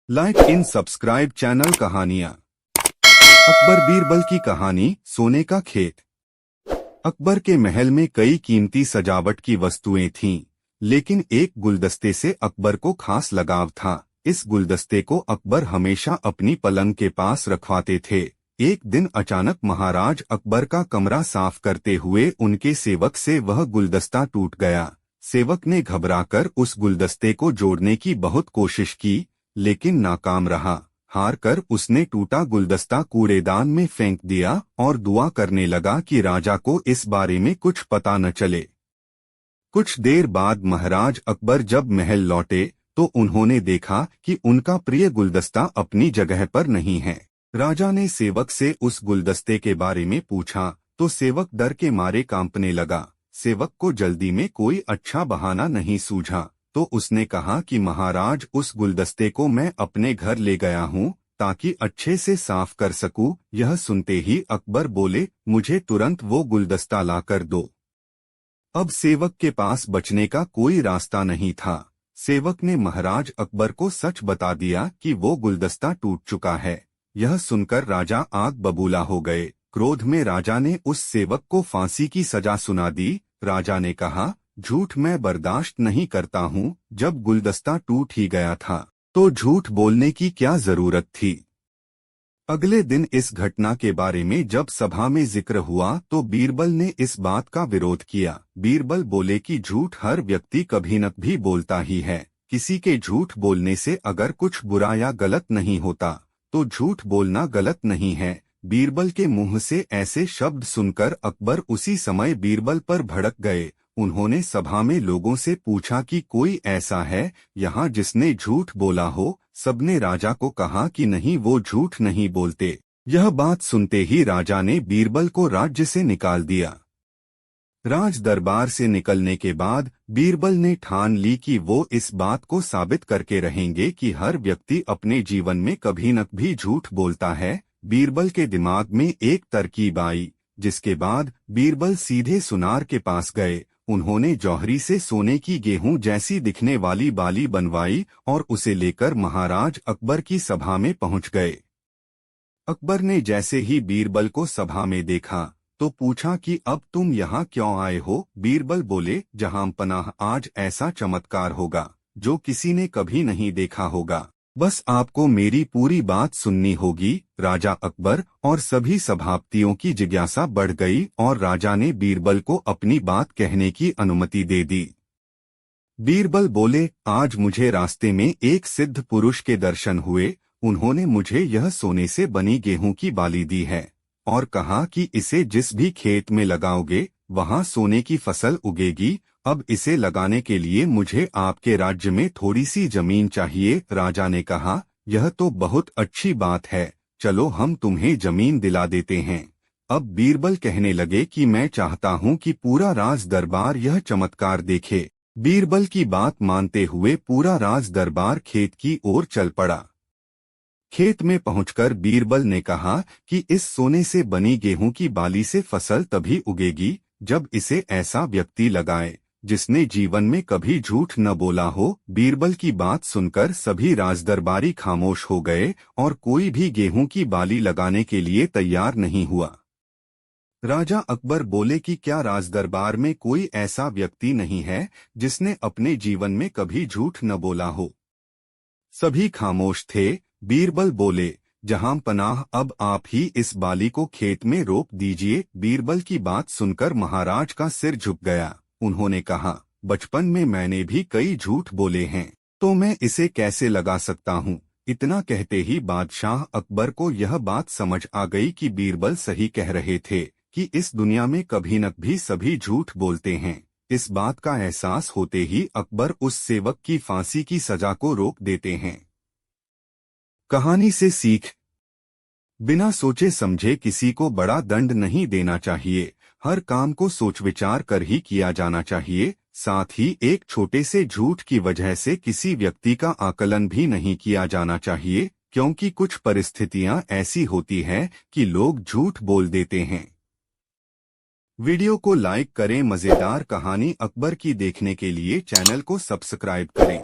Like in subscribe channel कहानियां। अकबर बीरबल की कहानी सोने का खेत। अकबर के महल में कई कीमती सजावट की वस्तुएं थीं, लेकिन एक गुलदस्ते से अकबर को खास लगाव था। इस गुलदस्ते को अकबर हमेशा अपनी पलंग के पास रखवाते थे। एक दिन अचानक महाराज अकबर का कमरा साफ करते हुए उनके सेवक से वह गुलदस्ता टूट गया। सेवक ने घबराकर उस गुलदस्ते को जोड़ने की बहुत कोशिश की, लेकिन नाकाम रहा। हार कर उसने टूटा गुलदस्ता कूड़ेदान में फेंक दिया और दुआ करने लगा कि राजा को इस बारे में कुछ पता न चले। कुछ देर बाद महाराज अकबर जब महल लौटे तो उन्होंने देखा कि उनका प्रिय गुलदस्ता अपनी जगह पर नहीं है। राजा ने सेवक से उस गुलदस्ते के बारे में पूछा तो सेवक डर के मारे कांपने लगा। सेवक को जल्दी में कोई अच्छा बहाना नहीं सूझा, तो उसने कहा कि महाराज, उस गुलदस्ते को मैं अपने घर ले गया हूँ ताकि अच्छे से साफ कर सकूं। यह सुनते ही अकबर बोले, मुझे तुरंत वो गुलदस्ता ला कर दो। अब सेवक के पास बचने का कोई रास्ता नहीं था। सेवक ने महाराज अकबर को सच बता दिया कि वो गुलदस्ता टूट चुका है। यह सुनकर राजा आग बबूला हो गए। क्रोध में राजा ने उस सेवक को फांसी की सजा सुना दी। राजा ने कहा, झूठ मैं बर्दाश्त नहीं करता हूँ। जब गुलदस्ता टूट ही गया था तो झूठ बोलने की क्या जरूरत थी। अगले दिन इस घटना के बारे में जब सभा में जिक्र हुआ तो बीरबल ने इस बात का विरोध किया। बीरबल बोले कि झूठ हर व्यक्ति कभी न कभी बोलता ही है। किसी के झूठ बोलने से अगर कुछ बुरा या गलत नहीं होता तो झूठ बोलना गलत नहीं है। बीरबल के मुंह से ऐसे शब्द सुनकर अकबर उसी समय बीरबल पर भड़क गए। उन्होंने सभा में लोगों से पूछा कि कोई ऐसा है यहाँ जिसने झूठ बोला हो। सबने राजा को कहा कि नहीं, वो झूठ नहीं बोलते। यह बात सुनते ही राजा ने बीरबल को राज्य से निकाल दिया। राज दरबार से निकलने के बाद बीरबल ने ठान ली कि वो इस बात को साबित करके रहेंगे कि हर व्यक्ति अपने जीवन में कभी न कभी झूठ बोलता है। बीरबल के दिमाग में एक तरकीब आई, जिसके बाद बीरबल सीधे सुनार के पास गए। उन्होंने जौहरी से सोने की गेहूं जैसी दिखने वाली बाली बनवाई और उसे लेकर महाराज अकबर की सभा में पहुंच गए। अकबर ने जैसे ही बीरबल को सभा में देखा तो पूछा कि अब तुम यहाँ क्यों आए हो। बीरबल बोले, जहांपनाह, आज ऐसा चमत्कार होगा जो किसी ने कभी नहीं देखा होगा। बस आपको मेरी पूरी बात सुननी होगी। राजा अकबर और सभी सभापतियों की जिज्ञासा बढ़ गई और राजा ने बीरबल को अपनी बात कहने की अनुमति दे दी। बीरबल बोले, आज मुझे रास्ते में एक सिद्ध पुरुष के दर्शन हुए। उन्होंने मुझे यह सोने से बनी गेहूं की बाली दी है और कहा कि इसे जिस भी खेत में लगाओगे वहां सोने की फसल उगेगी। अब इसे लगाने के लिए मुझे आपके राज्य में थोड़ी सी जमीन चाहिए। राजा ने कहा, यह तो बहुत अच्छी बात है, चलो हम तुम्हें जमीन दिला देते हैं। अब बीरबल कहने लगे कि मैं चाहता हूं कि पूरा राज दरबार यह चमत्कार देखे। बीरबल की बात मानते हुए पूरा राज दरबार खेत की ओर चल पड़ा। खेत में पहुंचकर बीरबल ने कहा कि इस सोने से बनी गेहूं की बाली से फसल तभी उगेगी जब इसे ऐसा व्यक्ति लगाए जिसने जीवन में कभी झूठ न बोला हो। बीरबल की बात सुनकर सभी राजदरबारी खामोश हो गए और कोई भी गेहूं की बाली लगाने के लिए तैयार नहीं हुआ। राजा अकबर बोले कि क्या राजदरबार में कोई ऐसा व्यक्ति नहीं है जिसने अपने जीवन में कभी झूठ न बोला हो। सभी खामोश थे। बीरबल बोले, जहांपनाह, अब आप ही इस बाली को खेत में रोप दीजिए। बीरबल की बात सुनकर महाराज का सिर झुक गया। उन्होंने कहा, बचपन में मैंने भी कई झूठ बोले हैं, तो मैं इसे कैसे लगा सकता हूँ। इतना कहते ही बादशाह अकबर को यह बात समझ आ गई कि बीरबल सही कह रहे थे कि इस दुनिया में कभी न कभी सभी झूठ बोलते हैं। इस बात का एहसास होते ही अकबर उस सेवक की फांसी की सजा को रोक देते हैं। कहानी से सीख, बिना सोचे समझे किसी को बड़ा दंड नहीं देना चाहिए। हर काम को सोच विचार कर ही किया जाना चाहिए। साथ ही एक छोटे से झूठ की वजह से किसी व्यक्ति का आकलन भी नहीं किया जाना चाहिए, क्योंकि कुछ परिस्थितियां ऐसी होती हैं कि लोग झूठ बोल देते हैं। वीडियो को लाइक करें। मजेदार कहानी अकबर की देखने के लिए चैनल को सब्सक्राइब करें।